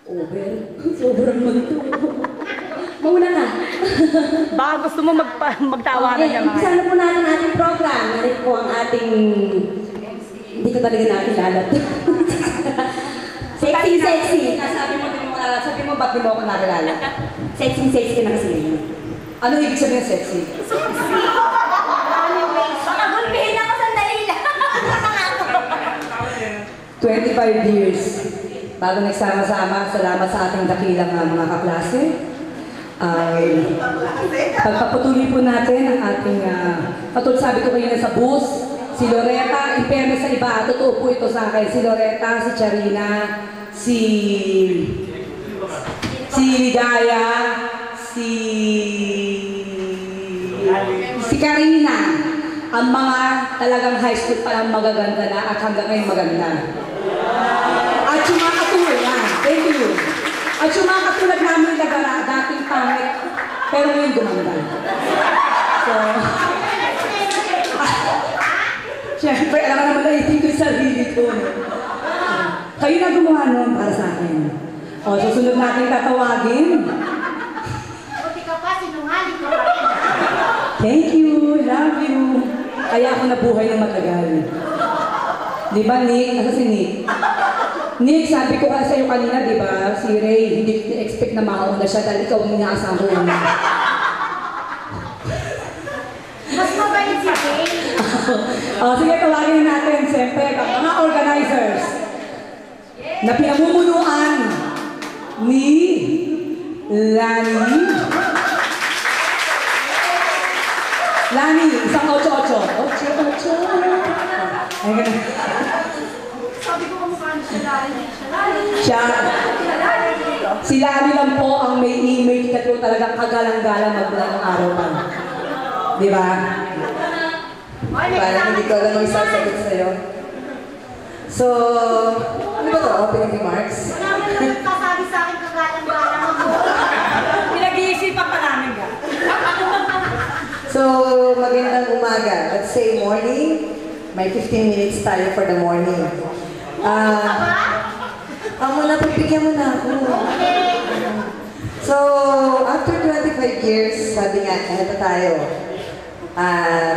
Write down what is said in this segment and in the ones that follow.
Over? Sobrang magto. Mauna ka. Baka gusto mo magtawanan niya mga. Umpisa na po natin ating program. Nalit po ang ating... Hindi ko talaga nakilala. Sexy. Sabi mo, ba't di mo ako nakilala? Sexy na kasi yun. Ano ibig sabihin ng sexy? Baka gulpihin ako sandali lang. 25 years. Bago nagsama-sama, salamat sa ating dakilang mga kaklase. Pagpapatuloy po natin ang ating, katulad sabi ko kayo sa bus, si Loretta, in fairness sa iba, totoo po ito sa akin, si Loretta, si Charina, si Ligaya, si Karina, ang mga talagang high school pa lang magaganda na at hanggang ngayon maganda. At yung mga katulad na, thank you. At yung mga katulad namin nagara, dating pangit, pero ngayon gumanda. So, siyempre, alam ka naman na itin ko yung sarili ko. Kayo na gumawa nun para sa akin. O, susunod natin tatawagin. Buti ka pa, sinungaling ka pa rin. Thank you, love you. Kaya ako nabuhay ng matagal. Di ba, Nick? Asa si Nick? Nick, sabi ko kasi sa'yo kanina, di ba? Si Ray, hindi ko expect na makauna siya dahil ikaw ang inaasang ko. Mas mabait si Ray. Sige, tawagin natin, siyempre, ang mga organizers na pinamumunuan ni Lani. Lani, isang 8-8. 8-8. Ay, ganun. Sabi ko kamukha na siya Lani. Siya. Si Lani lang po ang may email na po talagang kagalang-galang magmula ng araw pa. Di ba? Parang hindi ko alam ang isasagot sa'yo. So, ano ba ito? Opening remarks? Wala mo naman kasabi sa akin kagalang-galang ako. Pinag-iisipan pa namin ka. So, magandang umaga. Let's say morning. May 15 minutes tayo for the morning. Muna, pagbigyan mo na ako. So, after 25 years, sabi nga, ito tayo.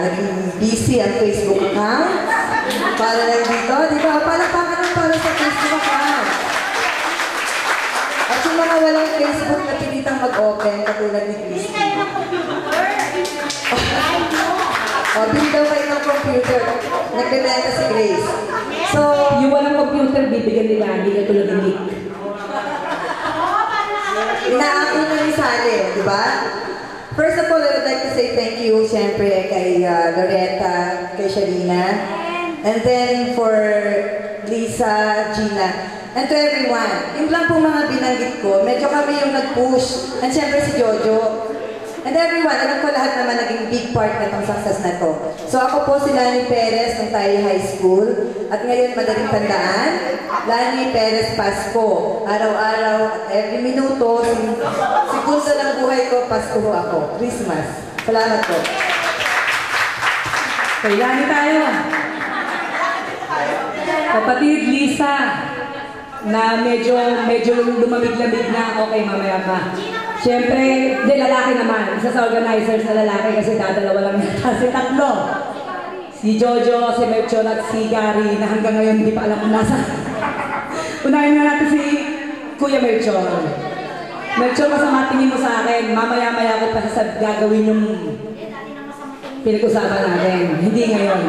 Naging busy ang Facebook account. Para lang dito, di ba? Palapakan ng para sa Facebook account. At yung mga walang Facebook na pinitang mag-open, katulad ni Christy. Hindi kayo ng computer. Ay, no. Bili daw kayo ng computer. Nagbebenta si Grace. So, yung walang computer, bibigyan nila, hindi ka tulad ng Nick. Inaako na ni Sally, di ba? First of all, I would like to say thank you, siyempre, kay Loretta, kay Sharina, and then for Lisa, Gina, and to everyone. Yung lang po mga binanggit ko, medyo kami yung nag-push, and siyempre si Jojo. And everyone, alam ko lahat naman naging big part na itong success na to. So ako po si Lani Perez nung tayo high school. At ngayon madaling tandaan, Lani Perez Pasko. Araw-araw at every minuto, segundo ng buhay ko, Pasko ako. Christmas. Salamat po. Kay Lani tayo. Kapatid Lisa, na medyo lumamig-lamig na. Okay, mamaya pa. Siyempre, hindi, lalaki naman. Isa sa organizers na lalaki kasi dadalawa lang yata. Si tatlo. Si Jojo, si Melchor at si Gary na hanggang ngayon hindi pa alam kung nasa. Unahin nga natin si Kuya Melchor. Melchor, masama tingin mo sa akin. Mamaya-maya ko pa sa gagawin yung pinag-usapan natin. Hindi ngayon.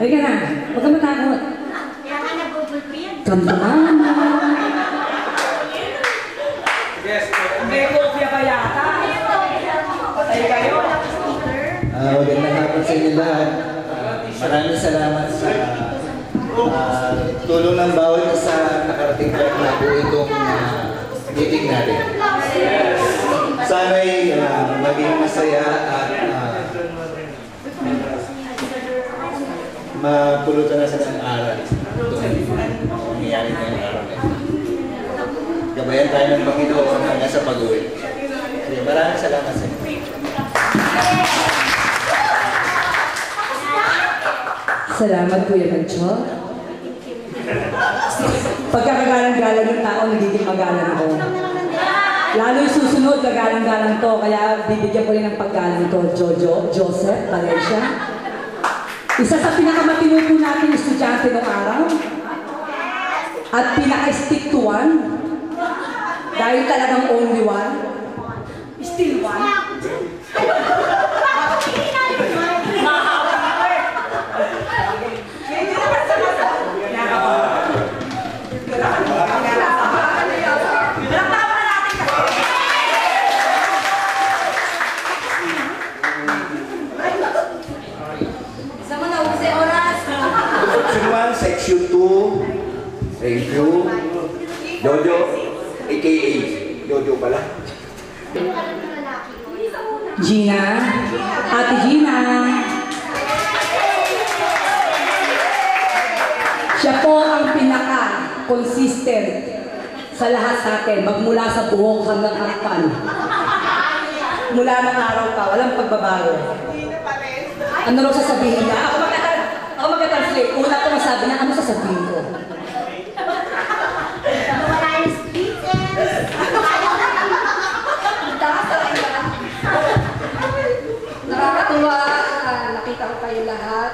Halika na. Huwag ka matakot. Kaya nga nag-gulpin. Kamtaman. May kopya ba yata? Patay kayo. Magandang hapon sa inyo lahat. Maraming salamat sa tulong ng bawat isa nakarating ko na po itong meeting natin. Sana'y maging masaya at mapulutan na sa ng aral itong nangyayari ngayong araw na ito. Gabayan tayo ng Panginoon hanggang sa pag-uwi. Kaya maraming salamat sa inyo. Salamat, Kuya Melchor. Pagkakagalang-galang yung tao, nagiging magalang ako. Lalo yung susunod, gagalang-galang to, kaya bibigyan ko rin ng paggalang to, Joseph Valencia. Isa sa pinakamatino po natin estudyante ng araw. At pinaka-stick to one. Dahil talagang only one. Still one. Section 2, thank you. Jojo, aka Jojo pala. Gina, Ate Gina. Siya po ang pinaka-consistent sa lahat sa atin, magmula sa buhok hanggang harapan. Mula ng araw pa, walang pagbabago. Ano raw sasabihin niya? Ako mag-translate. Una ko masabi niya, ano sasabihin ko? Wala yung speeches. Nakakatuwa, nakita ko kayo lahat.